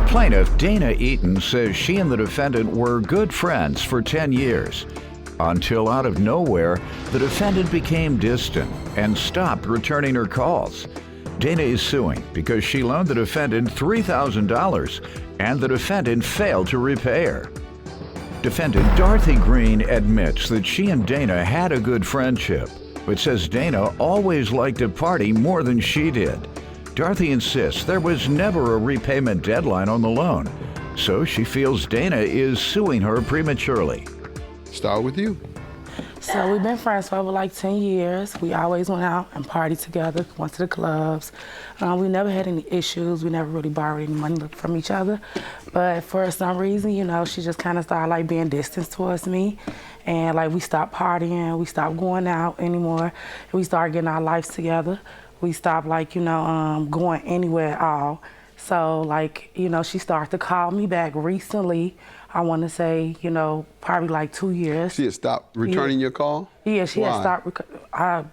Plaintiff Dana Eaton says she and the defendant were good friends for 10 years. Until out of nowhere, the defendant became distant and stopped returning her calls. Dana is suing because she loaned the defendant $3,000 and the defendant failed to repay her. Defendant Dorothy Green admits that she and Dana had a good friendship, but says Dana always liked to party more than she did. Dorothy insists there was never a repayment deadline on the loan, so she feels Dana is suing her prematurely. Start with you. So we've been friends for over like 10 years. We always went out and partied together, went to the clubs. We never had any issues. We never really borrowed any money from each other. But for some reason, you know, she just kind of started like being distant towards me. And like we stopped partying, we stopped going out anymore. We started getting our lives together. We stopped like, you know, going anywhere at all. So like, you know, she started to call me back recently. I want to say, you know, probably like 2 years. She had stopped returning your call? Yeah, she had stopped,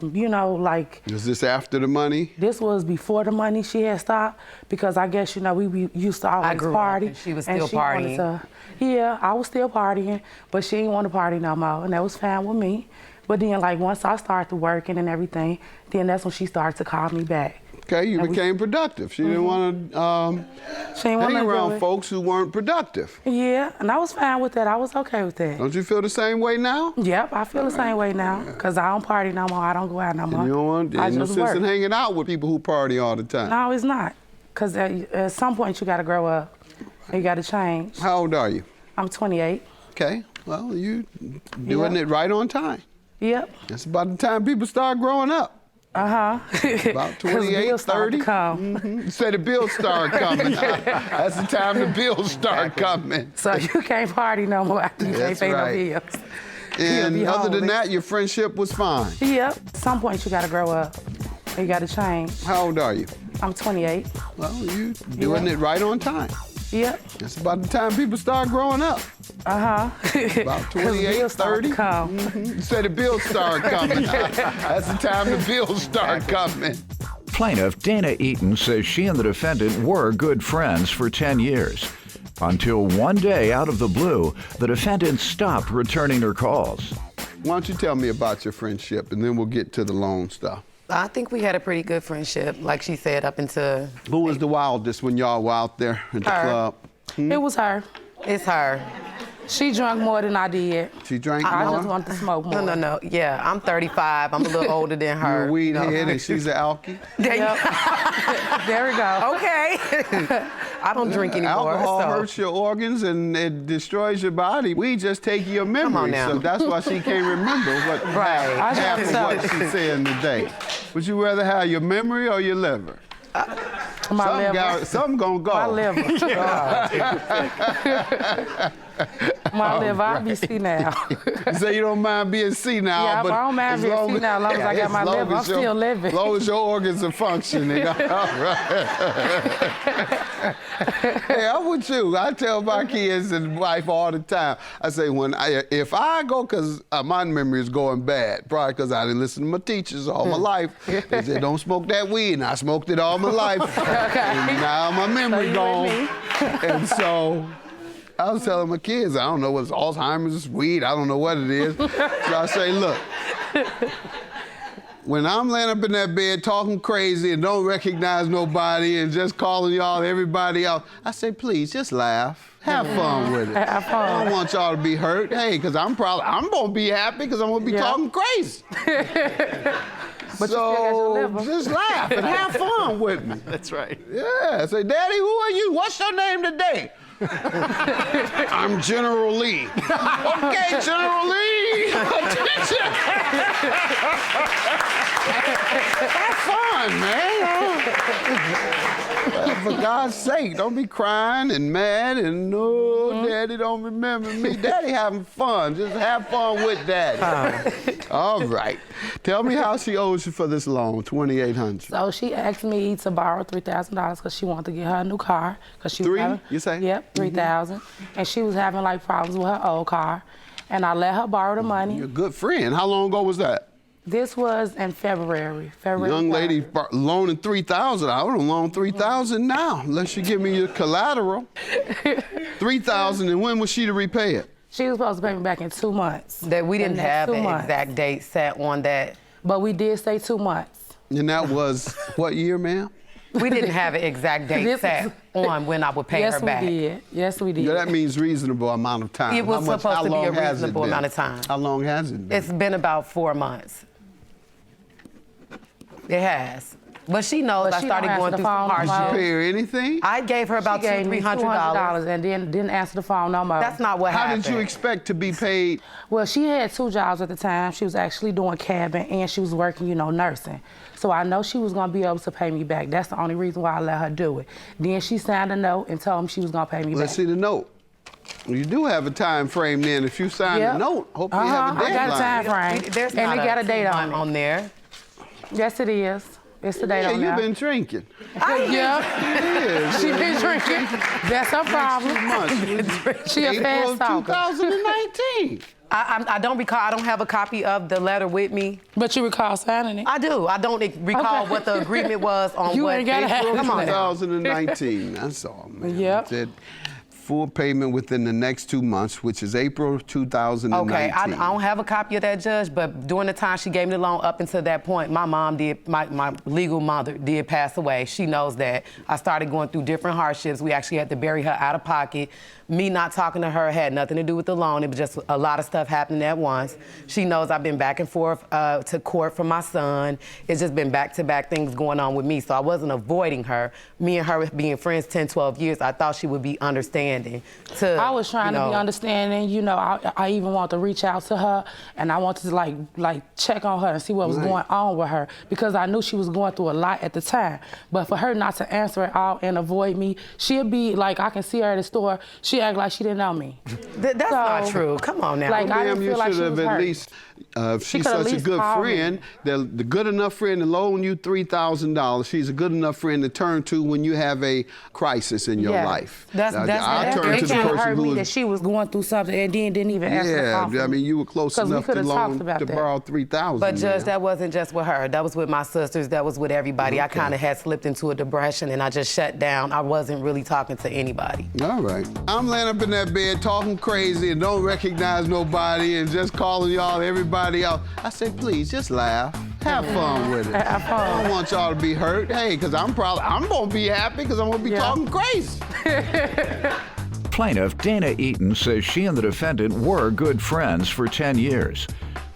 you know, like... Was this after the money? This was before the money. She had stopped because I guess, you know, we used to always party. And she was still partying. Yeah, I was still partying, but she didn't want to party no more, and that was fine with me. But then, like, once I started working and everything, then that's when she started to call me back. Okay, you became productive. She didn't want to hang around folks who weren't productive. Yeah, and I was fine with that. I was okay with that. Don't you feel the same way now? Yep, I feel the same way now, because I don't party no more. I don't go out no more. And you don't want no sense in hanging out with people who party all the time. No, it's not, because at some point you got to grow up. You got to change. How old are you? I'm 28. Okay, well, you doing it right on time. Yep. It's about the time people start growing up. About 28, 30. You say the bills start coming. That's the time the bills start coming. So you can't party no more after you can't pay no bills. And other than that, your friendship was fine. Yep. At some point you got to grow up. You got to change. How old are you? I'm 28. Well, you doing it right on time. Yep. It's about the time people start growing up. About 28, 30. You say the bills start coming. That's the time the bills start coming. Plaintiff Dana Eaton says she and the defendant were good friends for 10 years. Until one day, out of the blue, the defendant stopped returning her calls. Why don't you tell me about your friendship, and then we'll get to the loan stuff. I think we had a pretty good friendship, like she said, up until... Who was the wildest when y'all were out there at the club? It was her. It's her. She drank more than I did. She drank more? I just wanted to smoke more. No. Yeah, I'm 35. I'm a little older than her. You're a weed head and she's an alky? There we go. Okay. I don't drink anymore. Alcohol hurts your organs and it destroys your body. We just take your memory. Come on now. So that's why she can't remember half of what she's saying today. Would you rather have your memory or your liver? My liver. Something gonna go. My liver. My liver, I'll be senile. You say you don't mind being senile, yeah, but I don't mind being senile as long as I got my liver. I'm still living. As long as your organs are functioning. All right. Hey, I'm with you. I tell my kids and wife all the time. I say, if I go, because my memory is going bad, probably because I didn't listen to my teachers all my life. They said, don't smoke that weed, and I smoked it all my life. And now my memory gone. And so I was telling my kids, I don't know what's Alzheimer's, weed, I don't know what it is. So I say, look, when I'm laying up in that bed talking crazy and don't recognize nobody and just calling y'all everybody else, I say, please, just laugh. Have fun with it. Have fun. I don't want y'all to be hurt. Hey, because I'm gonna be happy because I'm gonna be talking crazy. But so just laugh and have fun with me. That's right. Yeah, say, Daddy, who are you? What's your name today? I'm General Lee. Okay, General Lee. Attention. Have fun, man. For God's sake, don't be crying and mad and no, Daddy don't remember me. Daddy having fun. Just have fun with Daddy. All right. Tell me how she owes you for this loan, $2,800. So she asked me to borrow $3,000 because she wanted to get her a new car. You say? Yep, $3,000. And she was having like problems with her old car. And I let her borrow the money. You're a good friend. How long ago was that? This was in February. Young lady loaning $3,000. I would have loaned $3,000 now, unless you give me your collateral. $3,000, and when was she to repay it? She was supposed to pay me back in 2 months. That we didn't have an exact date set on that. But we did say 2 months. And that was what year, ma'am? We didn't have an exact date set on when I would pay her back. Yes, we did. Yes, we did. Yeah, that means reasonable amount of time. It was supposed to be a reasonable amount of time. How long has it been? It's been about 4 months. It has. But she knows I started going through some Did hardships. you pay her anything? I gave her about $200-$300. And then didn't answer the phone no more. That's not what happened. How did you expect to be paid? Well, she had 2 jobs at the time. She was actually doing cabin and she was working, nursing. So I know she was gonna be able to pay me back. That's the only reason why I let her do it. Then she signed a note and told me she was gonna pay me back. Let's see the note. You do have a time frame then. If you sign a note, hope you have a deadline. I got a time frame. There's and not it got a date on there. Yes, it is. It's the date on there. Yeah, you've been drinking. Yeah. It is. She been drinking. That's her problem. She a fast talker. 2019. I don't recall. I don't have a copy of the letter with me. But you recall signing it? I do. I don't recall what the agreement was on You what. ain't gotta have Come on. 2019. That's all, man. Yep. It full payment within the next 2 months, which is April 2019. Okay, I don't have a copy of that, Judge, but during the time she gave me the loan up until that point, my mom did, my legal mother did pass away. She knows that. I started going through different hardships. We actually had to bury her out of pocket. Me not talking to her had nothing to do with the loan. It was just a lot of stuff happening at once. She knows I've been back and forth to court for my son. It's just been back-to-back things going on with me, so I wasn't avoiding her. Me and her being friends 10, 12 years, I thought she would be understanding. I was trying to be understanding. I even wanted to reach out to her, and I wanted to like check on her and see what was going on with her, because I knew she was going through a lot at the time. But for her not to answer at all and avoid me, she'd be like, I can see her at the store. She act like she didn't know me. That's not true. Come on now. Like, I didn't feel like she was hurt. At least, if she's such a good friend, the good enough friend to loan you $3,000, she's a good enough friend to turn to when you have a crisis in your life. I turned to the person who that she was going through something and then didn't even answer the phone. Yeah, I mean, you were close enough to borrow $3,000. But Judge, that wasn't just with her. That was with my sisters. That was with everybody. I kind of had slipped into a depression and I just shut down. I wasn't really talking to anybody. All right. I'm laying up in that bed talking crazy and don't recognize nobody and just calling y'all everybody else. I said, please, just laugh. Have fun with it. Have fun. I don't want y'all to be hurt. Hey, because I'm going to be happy because I'm going to be talking crazy. Plaintiff Dana Eaton says she and the defendant were good friends for 10 years.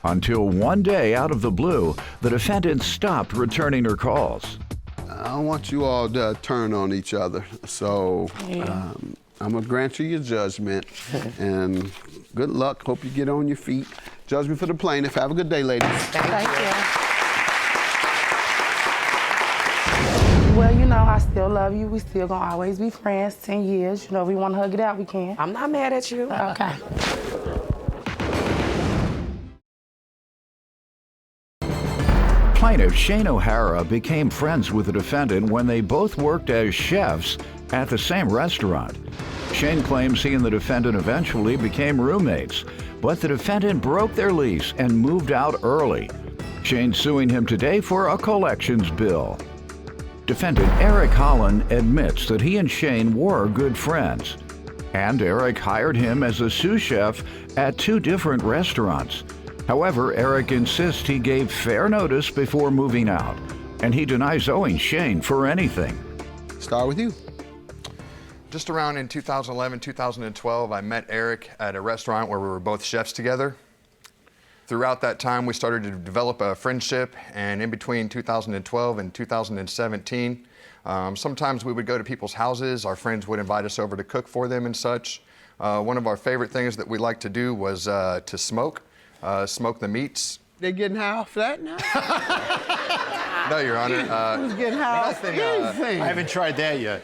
Until one day, out of the blue, the defendant stopped returning her calls. I don't want you all to turn on each other. So I'm going to grant you your judgment. And good luck. Hope you get on your feet. Judgment for the plaintiff. Have a good day, ladies. Thank you. Well, I still love you. We still gonna always be friends, 10 years. If we want to hug it out, we can. I'm not mad at you. Okay. Plaintiff Shane O'Hara became friends with the defendant when they both worked as chefs at the same restaurant. Shane claims he and the defendant eventually became roommates, but the defendant broke their lease and moved out early. Shane's suing him today for a collections bill. Defendant Eric Holland admits that he and Shane were good friends, and Eric hired him as a sous chef at 2 different restaurants. However, Eric insists he gave fair notice before moving out, and he denies owing Shane for anything. Start with you. Just around in 2011, 2012, I met Eric at a restaurant where we were both chefs together. Throughout that time, we started to develop a friendship, and in between 2012 and 2017, sometimes we would go to people's houses. Our friends would invite us over to cook for them and such. One of our favorite things that we liked to do was to smoke the meats. They getting high off that now? No, Your Honor. Who's getting high off anything? I haven't tried that yet.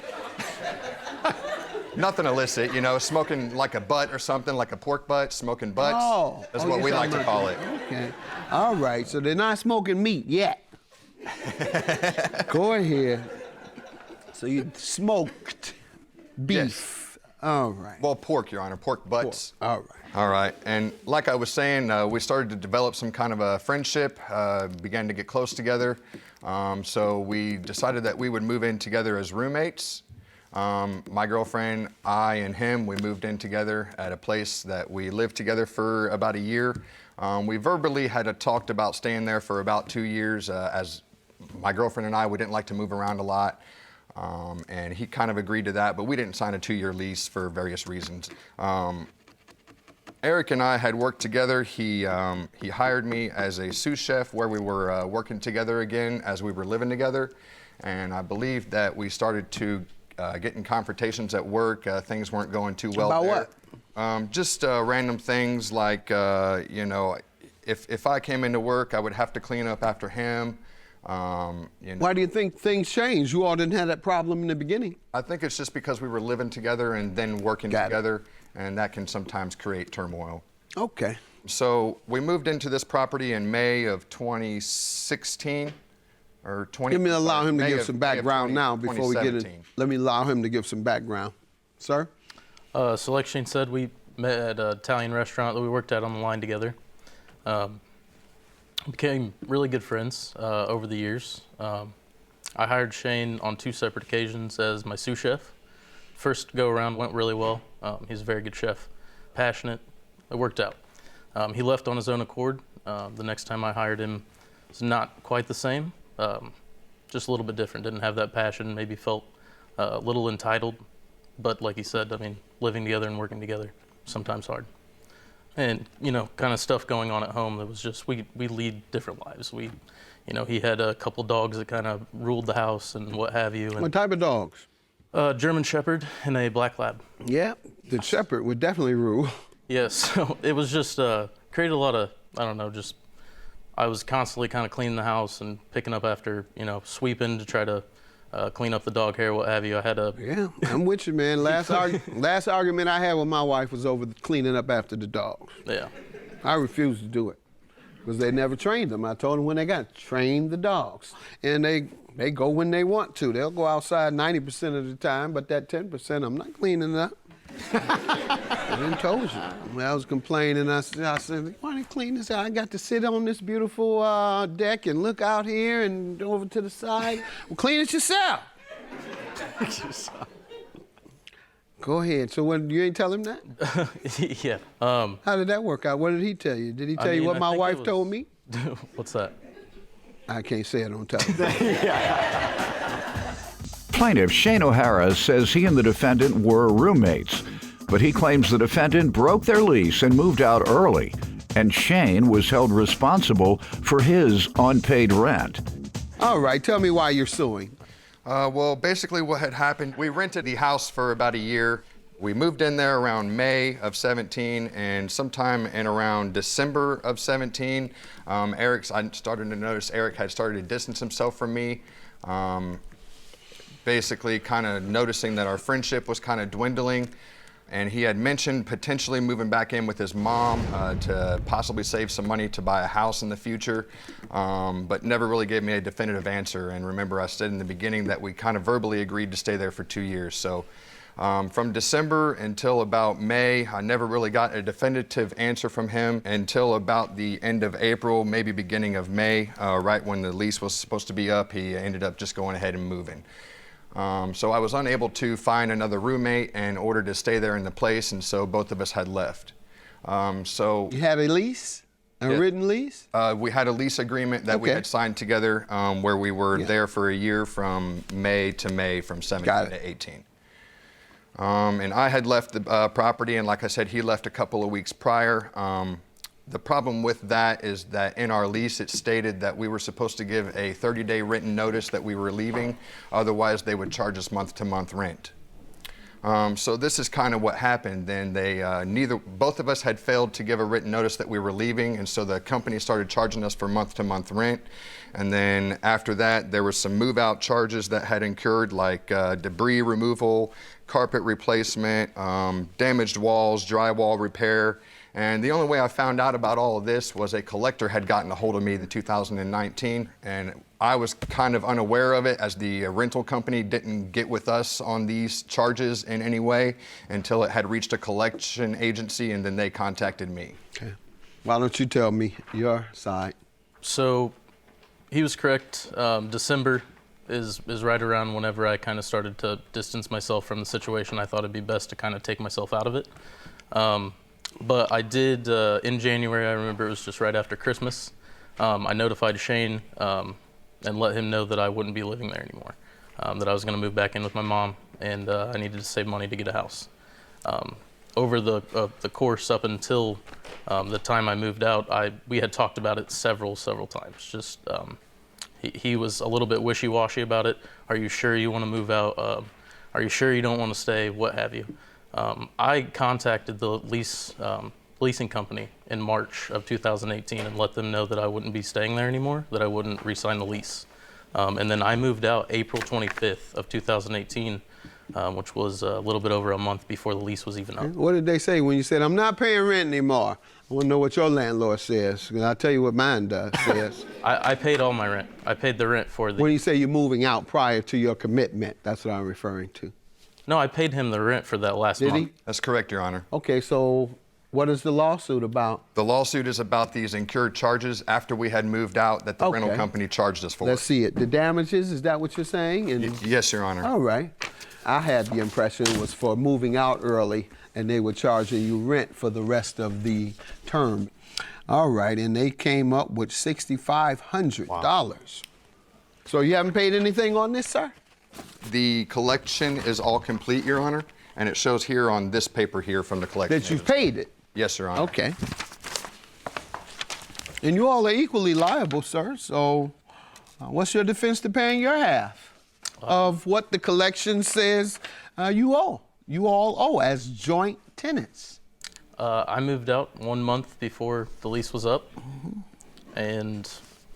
Nothing illicit, smoking like a butt or something, like a pork butt, smoking butts. That's what we like to call it. Okay. All right, so they're not smoking meat yet. Go ahead. So you smoked beef. Yes. All right. Well, pork, Your Honor, pork butts. All right. All right, and like I was saying, we started to develop some kind of a friendship, began to get close together. So we decided that we would move in together as roommates. My girlfriend, I, and him, we moved in together at a place that we lived together for about a year. We verbally had talked about staying there for about 2 years. As my girlfriend and I, we didn't like to move around a lot. And he kind of agreed to that, but we didn't sign a 2-year lease for various reasons. Eric and I had worked together. He hired me as a sous chef where we were working together again as we were living together. And I believe that we started to get in confrontations at work. Things weren't going too well About there. what? Just random things like, you know, if I came into work, I would have to clean up after him. You know, Why do you think things changed? You all didn't have that problem in the beginning. I think it's just because we were living together and then working Got it. together, and that can sometimes create turmoil. Okay. So we moved into this property in May of 2016, or 20. Let me allow him to May give of- some May of background now before we get in. 2017. Let me allow him to give some background. Sir? So like Shane said, we met at an Italian restaurant that we worked at on the line together. Became really good friends over the years. I hired Shane on 2 separate occasions as my sous chef. First go around went really well. He's a very good chef, passionate. It worked out. He left on his own accord. The next time I hired him, it's not quite the same. Just a little bit different. Didn't have that passion. Maybe felt a little entitled. But like he said, I mean, living together and working together, sometimes hard. And, you know, kind of stuff going on at home that was just, we lead different lives. You know, he had a couple dogs that kind of ruled the house and what have you. What And, type of dogs? German Shepherd and a Black Lab. Yeah, the shepherd would definitely rule. Yes, so it was just, created a lot of, I don't know, just, I was constantly kind of cleaning the house and picking up after, you know, sweeping to try to clean up the dog hair, what have you. I had a, Yeah, I'm with you, man. Last argument I had with my wife was over cleaning up after the dogs. yeah. I refused to do it because they never trained them. I told them when they got train the dogs, and they go when they want to. They'll go outside 90% of the time, but that 10% I'm not cleaning it up. I didn't told you. When I was complaining, I said, why don't you clean this out? I got to sit on this beautiful deck and look out here and over to the side. Well, clean it yourself. Go ahead. So what, you ain't tell him that? Yeah. How did that work out? What did he tell you? Did he tell you mean, what I my think it wife was- told me? What's that? I can't say it on television. Plaintiff Shane O'Hara says he and the defendant were roommates, but he claims the defendant broke their lease and moved out early, and Shane was held responsible for his unpaid rent. All right, tell me why you're suing. Well, basically what had happened, we rented the house for about a year. We moved in there around May of 17, and sometime in around December of 17, I started to notice Eric had started to distance himself from me. Basically kind of noticing that our friendship was kind of dwindling, and he had mentioned potentially moving back in with his mom to possibly save some money to buy a house in the future, but never really gave me a definitive answer. And remember, I said in the beginning that we kind of verbally agreed to stay there for 2 years. So from December until about May, I never really got a definitive answer from him until about the end of April, maybe beginning of May, right when the lease was supposed to be up. He ended up just going ahead and moving. So I was unable to find another roommate in order to stay there in the place, and so both of us had left. So You had a lease? A Yeah. written lease? we had a lease agreement that we Okay. had signed together where we were Yeah. there for a year from May to May, from 17 Got it. to 18. And I had left the property, and like I said, he left a couple of weeks prior. The problem with that is that in our lease, it stated that we were supposed to give a 30-day written notice that we were leaving. Otherwise, they would charge us month-to-month rent. So this is kind of what happened. Then both of us had failed to give a written notice that we were leaving, and so the company started charging us for month-to-month rent. And then after that, there were some move-out charges that had incurred, like debris removal, carpet replacement, damaged walls, drywall repair. And the only way I found out about all of this was a collector had gotten a hold of me in 2019, and I was kind of unaware of it as the rental company didn't get with us on these charges in any way until it had reached a collection agency, and then they contacted me. Okay. Why don't you tell me your side? So he was correct. December is right around whenever I kind of started to distance myself from the situation. I thought it'd be best to kind of take myself out of it. But I did, in January, I remember it was just right after Christmas, I notified Shane and let him know that I wouldn't be living there anymore, that I was going to move back in with my mom, and I needed to save money to get a house. Over the course up until the time I moved out, we had talked about it several times. Just he was a little bit wishy-washy about it. Are you sure you want to move out? Are you sure you don't want to stay? What have you? I contacted the leasing company in March of 2018 and let them know that I wouldn't be staying there anymore, that I wouldn't re-sign the lease. And then I moved out April 25th of 2018, which was a little bit over a month before the lease was even up. What did they say when you said, I'm not paying rent anymore? I want to know what your landlord says. I'll tell you what mine says. I paid all my rent. I paid the rent for the... When you say you're moving out prior to your commitment, that's what I'm referring to. No, I paid him the rent for that last month. Did he? That's correct, Your Honor. Okay, so what is the lawsuit about? The lawsuit is about these incurred charges after we had moved out that the rental company charged us for. Let's see it. The damages, is that what you're saying? Yes, Your Honor. All right. I had the impression it was for moving out early and they were charging you rent for the rest of the term. All right, and they came up with $6,500. Wow. So you haven't paid anything on this, sir? The collection is all complete, Your Honor, and it shows here on this paper here from the collection That you've agency. paid it? Yes, Your Honor. Okay. And you all are equally liable, sir, so what's your defense to paying your half of what the collection says you owe? You all owe as joint tenants. I moved out 1 month before the lease was up, and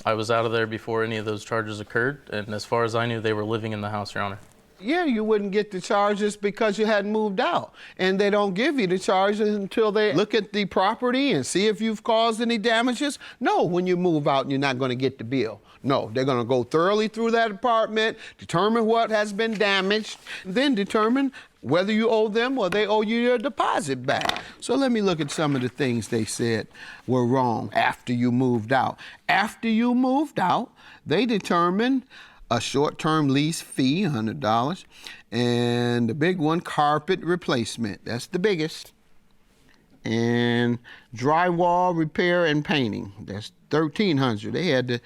I was out of there before any of those charges occurred, and as far as I knew, they were living in the house, Your Honor. Yeah, you wouldn't get the charges because you hadn't moved out. And they don't give you the charges until they look at the property and see if you've caused any damages. No, when you move out, you're not going to get the bill. No, they're going to go thoroughly through that apartment, determine what has been damaged, then determine whether you owe them or they owe you your deposit back. So let me look at some of the things they said were wrong after you moved out. After you moved out, they determined a short-term lease fee, $100, and the big one, carpet replacement. That's the biggest. And drywall repair and painting. That's $1,300. They had to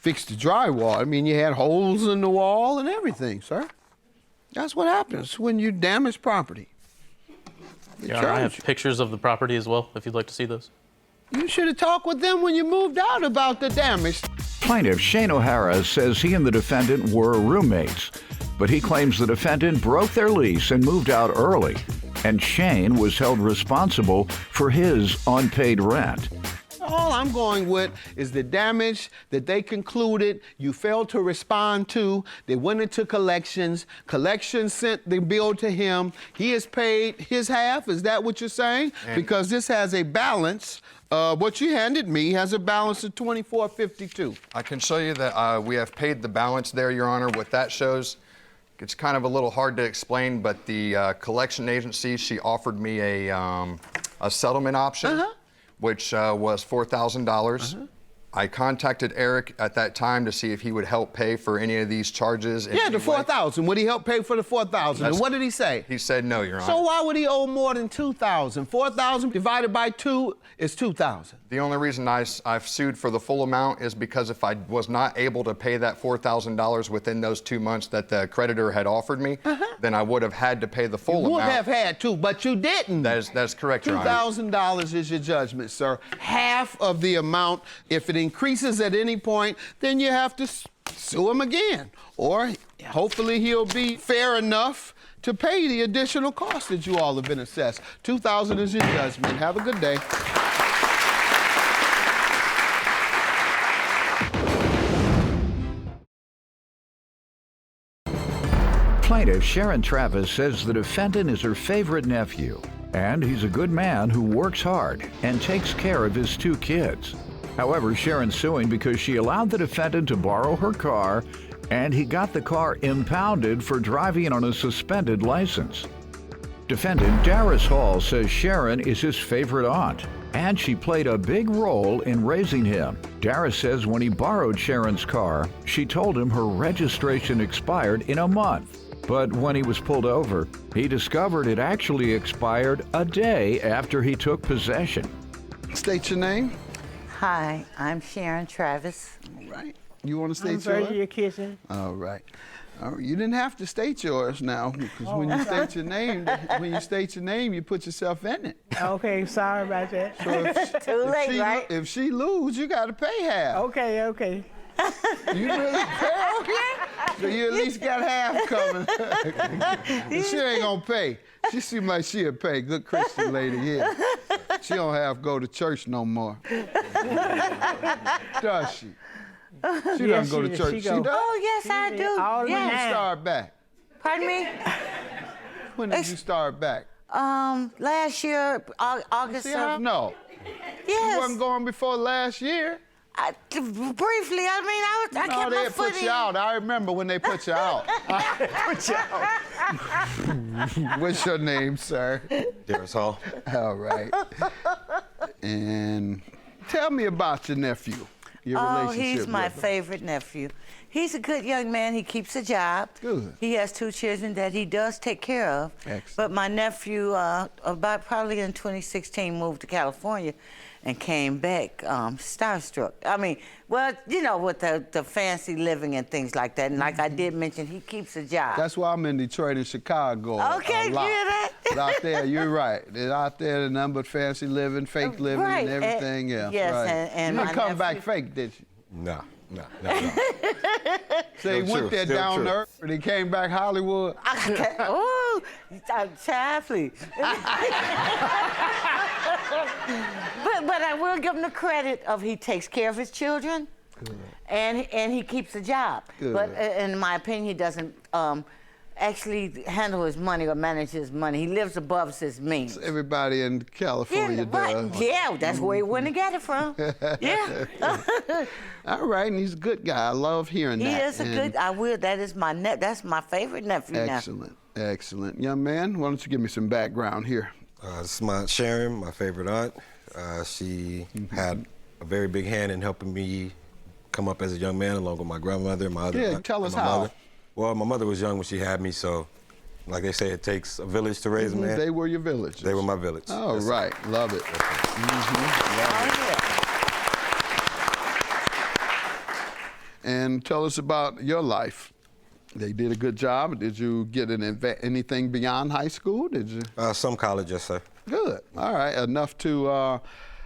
fix the drywall. I mean, you had holes in the wall and everything, sir. That's what happens when you damage property. Yeah, I have pictures of the property as well, if you'd like to see those. You should have talked with them when you moved out about the damage. Plaintiff Shane O'Hara says he and the defendant were roommates, but he claims the defendant broke their lease and moved out early, and Shane was held responsible for his unpaid rent. All I'm going with is the damage that they concluded you failed to respond to. They went into collections. Collections sent the bill to him. He has paid his half. Is that what you're saying? Because this has a balance. What you handed me has a balance of $24.52. I can show you that we have paid the balance there, Your Honor. What that shows, it's kind of a little hard to explain, but the collection agency, she offered me a settlement option. Which was $4,000. I contacted Eric at that time to see if he would help pay for any of these charges. Yeah, the $4,000. Would he help pay for the $4,000? And what did he say? He said no, Your Honor. So why would he owe more than $2,000? $4,000 divided by 2 is $2,000. The only reason I've sued for the full amount is because if I was not able to pay that $4,000 within those 2 months that the creditor had offered me, then I would have had to pay the full amount. You would have had to, but you didn't. That's correct, Your Honor. $2,000 is your judgment, sir. Half of the amount. If it increases at any point, then you have to sue him again. Or hopefully he'll be fair enough to pay the additional cost that you all have been assessed. $2,000 is your judgment. Have a good day. Plaintiff Sharon Travis says the defendant is her favorite nephew, And he's a good man who works hard and takes care of his 2 kids. However, Sharon's suing because she allowed the defendant to borrow her car, and he got the car impounded for driving on a suspended license. Defendant Darius Hall says Sharon is his favorite aunt, and she played a big role in raising him. Darius says when he borrowed Sharon's car, she told him her registration expired in a month. But when he was pulled over, he discovered it actually expired a day after he took possession. State your name. Hi, I'm Sharon Travis. All right. You want to state I'm yours? Virginia Kitchen. All right. You didn't have to state yours now, because when you state your name, you put yourself in it. Okay, sorry about that. So if, Too late, right? If she lose, you got to pay half. Okay, okay. You really pay? Okay. So you at least got half coming. She ain't gonna pay. She seems like she'll pay. Good Christian lady here. She don't have to go to church no more. Does she? She doesn't go to church. She does? Oh, yes, I do. All the When did you time. start back? Pardon me? When did you start back? Last year, August. See, I know. Yes. You wasn't going before last year. Briefly, I kept my they foot put in. you out. I remember when they put you out. What's your name, sir? Darius Hall. All right. And tell me about your nephew. Your relationship He's my with him. favorite nephew. He's a good young man. He keeps a job. Good. He has 2 children that he does take care of. Excellent. But my nephew, about probably in 2016, moved to California and came back starstruck. I mean, well, you know, with the fancy living and things like that. And like I did mention, he keeps a job. That's why I'm in Detroit and Chicago. Okay, a lot. you hear that? But out there, you're right. They're out there, the number of fancy living, fake living, Right, and everything else. yes, right. and you my didn't come back nephew- fake, did you? No. So he went there Still down true. to earth, and he came back Hollywood. Oh, child, please. But I will give him the credit of he takes care of his children, and he keeps a job. Good. But in my opinion, he doesn't actually handle his money or manage his money. He lives above his means. Everybody in California right. does. Yeah, that's where he went to get it from. Yeah. All right, and he's a good guy. I love hearing He that. is a good. I will. That is that's my favorite nephew now. Excellent, excellent. Young man, why don't you give me some background here? This is my Sharon, my favorite aunt. She had a very big hand in helping me come up as a young man, along with my grandmother, my other Yeah, aunt, tell and us my how. mother. Well, my mother was young when she had me, so like they say, it takes a village to raise a man. They were your villagers. They were my village. Oh, Yes, right. Love it. And tell us about your life. They did a good job. Did you get anything beyond high school? Did you? Some college, yes, sir. Good. All right. Enough to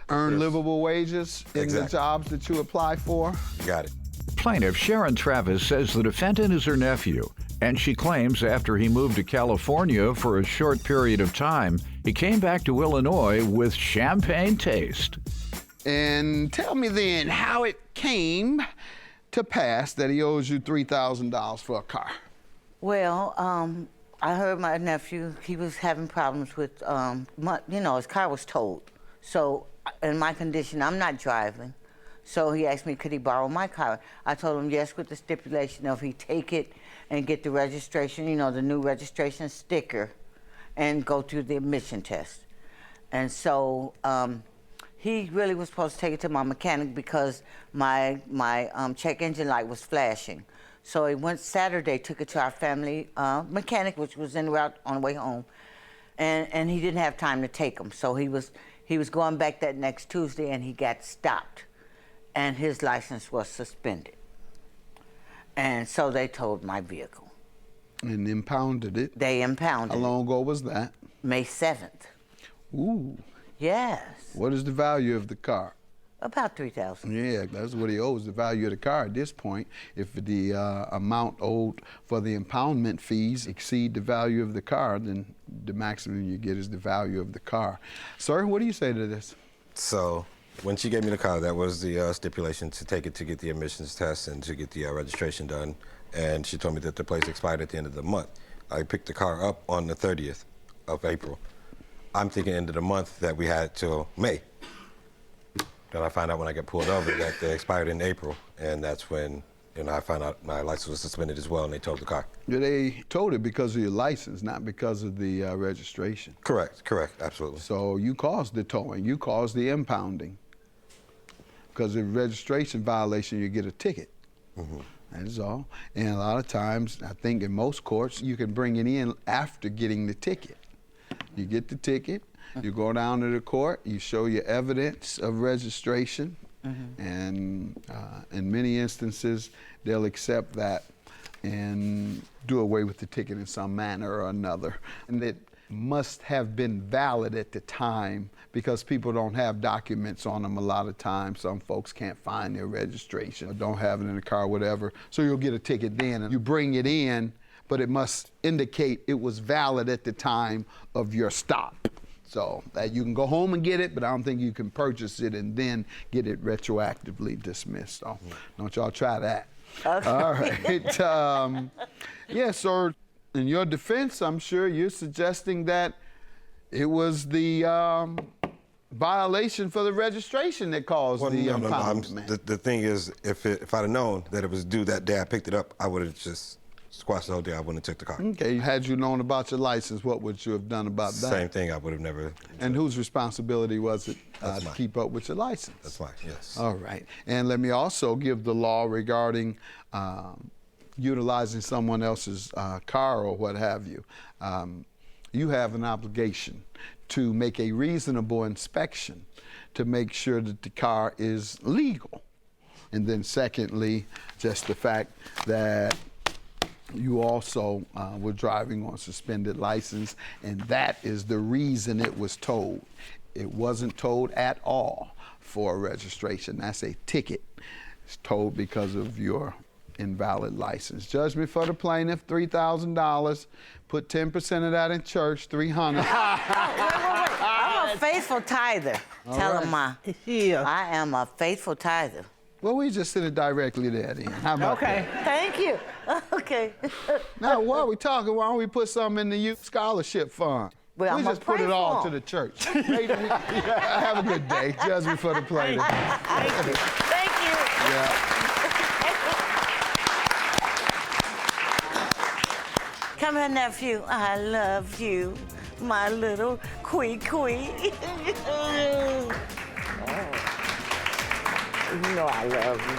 earn livable wages in the Exactly. jobs that you apply for? Got it. Plaintiff Sharon Travis says the defendant is her nephew, and she claims after he moved to California for a short period of time, he came back to Illinois with champagne taste. And tell me then how it came to pass that he owes you $3,000 for a car. Well, I heard my nephew, he was having problems with, his car was towed. So in my condition, I'm not driving. So he asked me, could he borrow my car? I told him yes, with the stipulation of he take it and get the registration, the new registration sticker, and go through the admission test. And so he really was supposed to take it to my mechanic because my check engine light was flashing. So he went Saturday, took it to our family mechanic, which was en route on the way home, and he didn't have time to take him. So he was going back that next Tuesday, and he got stopped, and his license was suspended. And so they towed my vehicle. And impounded it. They impounded How long ago was that? it. May 7th. Ooh. Yes. What is the value of the car? About $3,000. Yeah, that's what he owes, the value of the car at this point. If the amount owed for the impoundment fees exceed the value of the car, then the maximum you get is the value of the car. Sir, what do you say to this? So when she gave me the car, that was the stipulation to take it to get the admissions test and to get the registration done. And she told me that the place expired at the end of the month. I picked the car up on the 30th of April. I'm thinking end of the month that we had till May. Then I find out when I get pulled over that they expired in April, and that's when I found out my license was suspended as well, and they towed the car. They towed it because of your license, not because of the registration. Correct, absolutely. So you caused the towing, you caused the impounding. Because of registration violation, you get a ticket. That is all. And a lot of times, I think in most courts, you can bring it in after getting the ticket. You get the ticket, you go down to the court, you show your evidence of registration, and in many instances, they'll accept that and do away with the ticket in some manner or another. And it must have been valid at the time, because people don't have documents on them a lot of times. Some folks can't find their registration or don't have it in the car, whatever. So you'll get a ticket then, and you bring it in, but it must indicate it was valid at the time of your stop. So that you can go home and get it, but I don't think you can purchase it and then get it retroactively dismissed. So don't y'all try that. Okay. All right. Yeah, so in your defense, I'm sure you're suggesting that it was the violation for the registration that caused the impoundment. The thing is, if I'd have known that it was due that day I picked it up, I would have just squashed the whole day. I wouldn't have took the car. Okay, had you known about your license, what would you have done about that? Same thing, I would have never. And whose responsibility was it to keep up with your license? That's mine, yes. All right, and let me also give the law regarding utilizing someone else's car or what have you. You have an obligation to make a reasonable inspection to make sure that the car is legal. And then secondly, just the fact that you also were driving on suspended license, and that is the reason it was towed. It wasn't towed at all for a registration. That's a ticket. It's towed because of your invalid license. Judgment for the plaintiff, $3,000. Put 10% of that in church, $300. Wait. I'm a faithful tither. Tell him, Ma. Yeah. I am a faithful tither. Well, we just send it directly there then. How about Okay. that? Thank you. Okay. Now, while we talking, why don't we put some in the youth scholarship fund? Well, we I'ma just put pray it all for to 'em. the church. Have a good day. Judgment for the plaintiff. Thank you. Thank you. Yeah. Come here, nephew. I love you, my little quee. You know I love you.